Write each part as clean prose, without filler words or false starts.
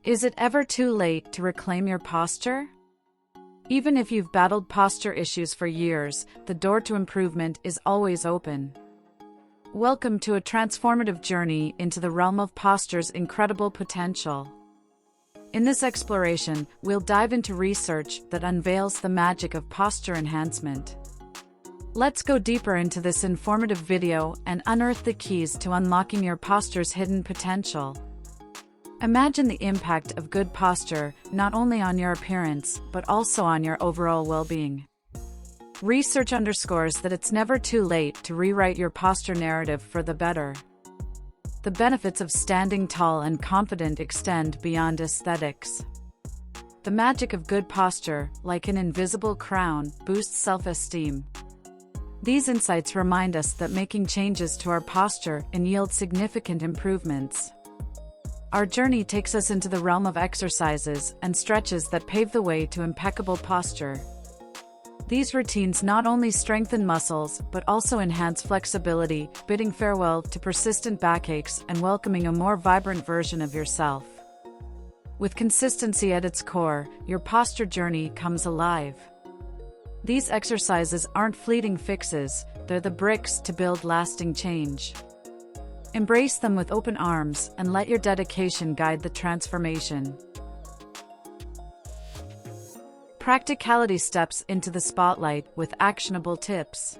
Is it ever too late to reclaim your posture? Even if you've battled posture issues for years, the door to improvement is always open. Welcome to a transformative journey into the realm of posture's incredible potential. In this exploration, we'll dive into research that unveils the magic of posture enhancement. Let's go deeper into this informative video and unearth the keys to unlocking your posture's hidden potential. Imagine the impact of good posture not only on your appearance, but also on your overall well-being. Research underscores that it's never too late to rewrite your posture narrative for the better. The benefits of standing tall and confident extend beyond aesthetics. The magic of good posture, like an invisible crown, boosts self-esteem. These insights remind us that making changes to our posture can yield significant improvements. Our journey takes us into the realm of exercises and stretches that pave the way to impeccable posture. These routines not only strengthen muscles but also enhance flexibility, bidding farewell to persistent backaches and welcoming a more vibrant version of yourself. With consistency at its core, your posture journey comes alive. These exercises aren't fleeting fixes, they're the bricks to build lasting change. Embrace them with open arms and let your dedication guide the transformation. Practicality steps into the spotlight with actionable tips.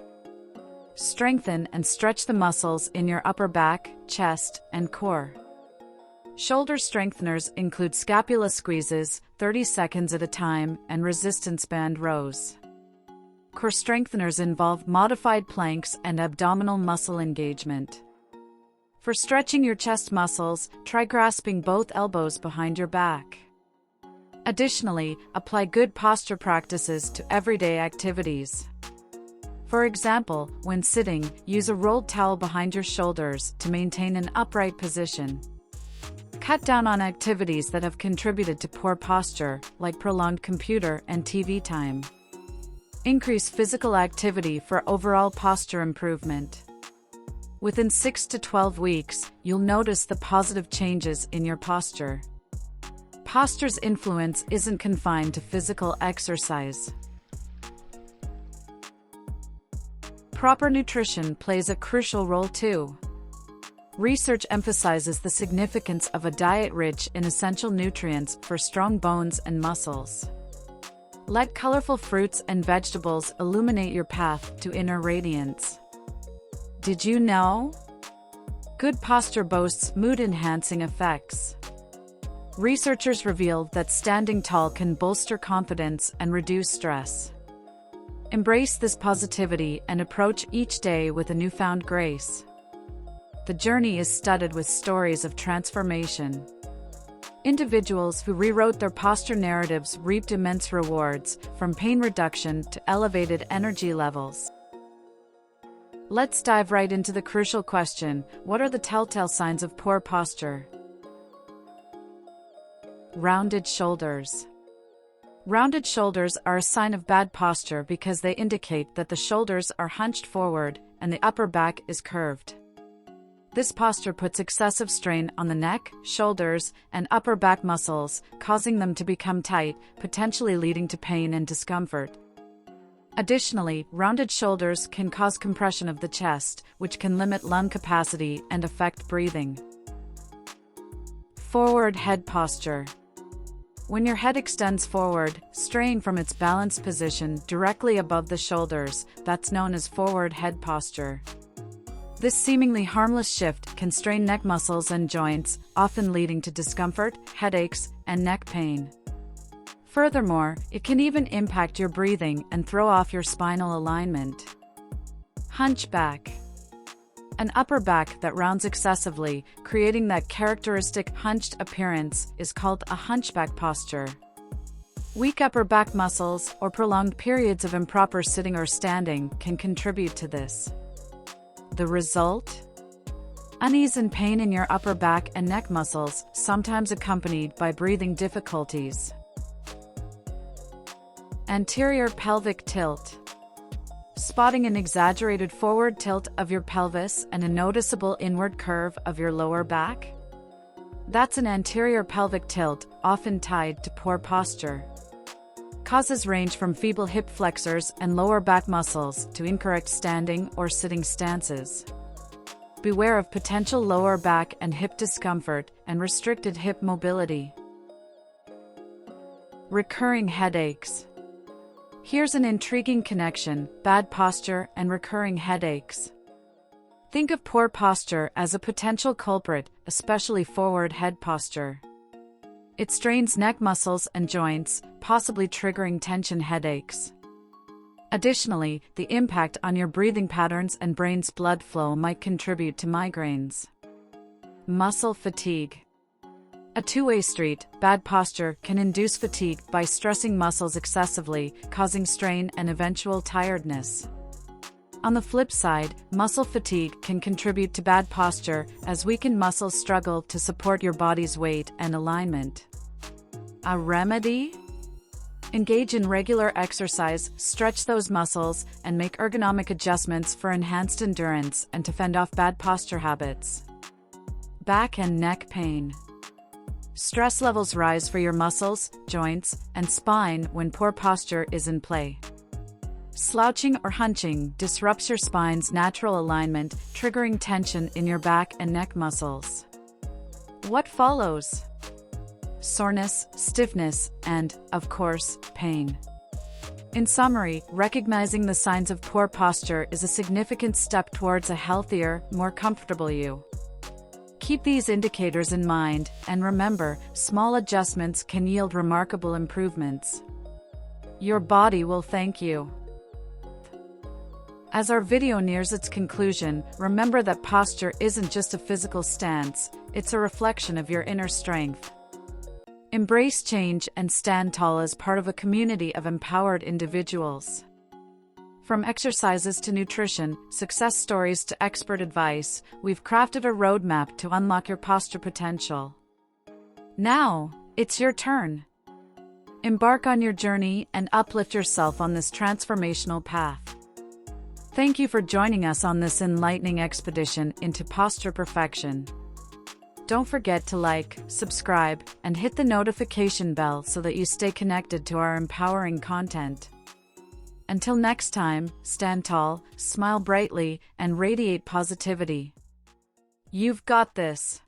Strengthen and stretch the muscles in your upper back, chest, and core. Shoulder strengtheners include scapula squeezes, 30 seconds at a time, and resistance band rows. Core strengtheners involve modified planks and abdominal muscle engagement. For stretching your chest muscles, try grasping both elbows behind your back. Additionally, apply good posture practices to everyday activities. For example, when sitting, use a rolled towel behind your shoulders to maintain an upright position. Cut down on activities that have contributed to poor posture, like prolonged computer and TV time. Increase physical activity for overall posture improvement. Within 6 to 12 weeks, you'll notice the positive changes in your posture. Posture's influence isn't confined to physical exercise. Proper nutrition plays a crucial role too. Research emphasizes the significance of a diet rich in essential nutrients for strong bones and muscles. Let colorful fruits and vegetables illuminate your path to inner radiance. Did you know? Good posture boasts mood-enhancing effects. Researchers revealed that standing tall can bolster confidence and reduce stress. Embrace this positivity and approach each day with a newfound grace. The journey is studded with stories of transformation. Individuals who rewrote their posture narratives reaped immense rewards, from pain reduction to elevated energy levels. Let's dive right into the crucial question: what are the telltale signs of poor posture? Rounded shoulders. Rounded shoulders are a sign of bad posture because they indicate that the shoulders are hunched forward and the upper back is curved. This posture puts excessive strain on the neck, shoulders, and upper back muscles, causing them to become tight, potentially leading to pain and discomfort. Additionally, rounded shoulders can cause compression of the chest, which can limit lung capacity and affect breathing. Forward head posture. When your head extends forward, straying from its balanced position directly above the shoulders, that's known as forward head posture. This seemingly harmless shift can strain neck muscles and joints, often leading to discomfort, headaches, and neck pain. Furthermore, it can even impact your breathing and throw off your spinal alignment. Hunchback. An upper back that rounds excessively, creating that characteristic hunched appearance, is called a hunchback posture. Weak upper back muscles or prolonged periods of improper sitting or standing can contribute to this. The result? Unease and pain in your upper back and neck muscles, sometimes accompanied by breathing difficulties. Anterior pelvic tilt. Spotting an exaggerated forward tilt of your pelvis and a noticeable inward curve of your lower back? That's an anterior pelvic tilt, often tied to poor posture. Causes range from feeble hip flexors and lower back muscles to incorrect standing or sitting stances. Beware of potential lower back and hip discomfort and restricted hip mobility. Recurring headaches. Here's an intriguing connection: bad posture and recurring headaches. Think of poor posture as a potential culprit, especially forward head posture. It strains neck muscles and joints, possibly triggering tension headaches. Additionally, the impact on your breathing patterns and brain's blood flow might contribute to migraines. Muscle fatigue. A two-way street: bad posture can induce fatigue by stressing muscles excessively, causing strain and eventual tiredness. On the flip side, muscle fatigue can contribute to bad posture as weakened muscles struggle to support your body's weight and alignment. A remedy? Engage in regular exercise, stretch those muscles, and make ergonomic adjustments for enhanced endurance and to fend off bad posture habits. Back and neck pain. Stress levels rise for your muscles, joints, and spine when poor posture is in play. Slouching or hunching disrupts your spine's natural alignment, triggering tension in your back and neck muscles. What follows? Soreness, stiffness, and, of course, pain. In summary, recognizing the signs of poor posture is a significant step towards a healthier, more comfortable you. Keep these indicators in mind, and remember, small adjustments can yield remarkable improvements. Your body will thank you. As our video nears its conclusion, remember that posture isn't just a physical stance, it's a reflection of your inner strength. Embrace change and stand tall as part of a community of empowered individuals. From exercises to nutrition, success stories to expert advice, we've crafted a roadmap to unlock your posture potential. Now, it's your turn. Embark on your journey and uplift yourself on this transformational path. Thank you for joining us on this enlightening expedition into posture perfection. Don't forget to like, subscribe, and hit the notification bell so that you stay connected to our empowering content. Until next time, stand tall, smile brightly, and radiate positivity. You've got this.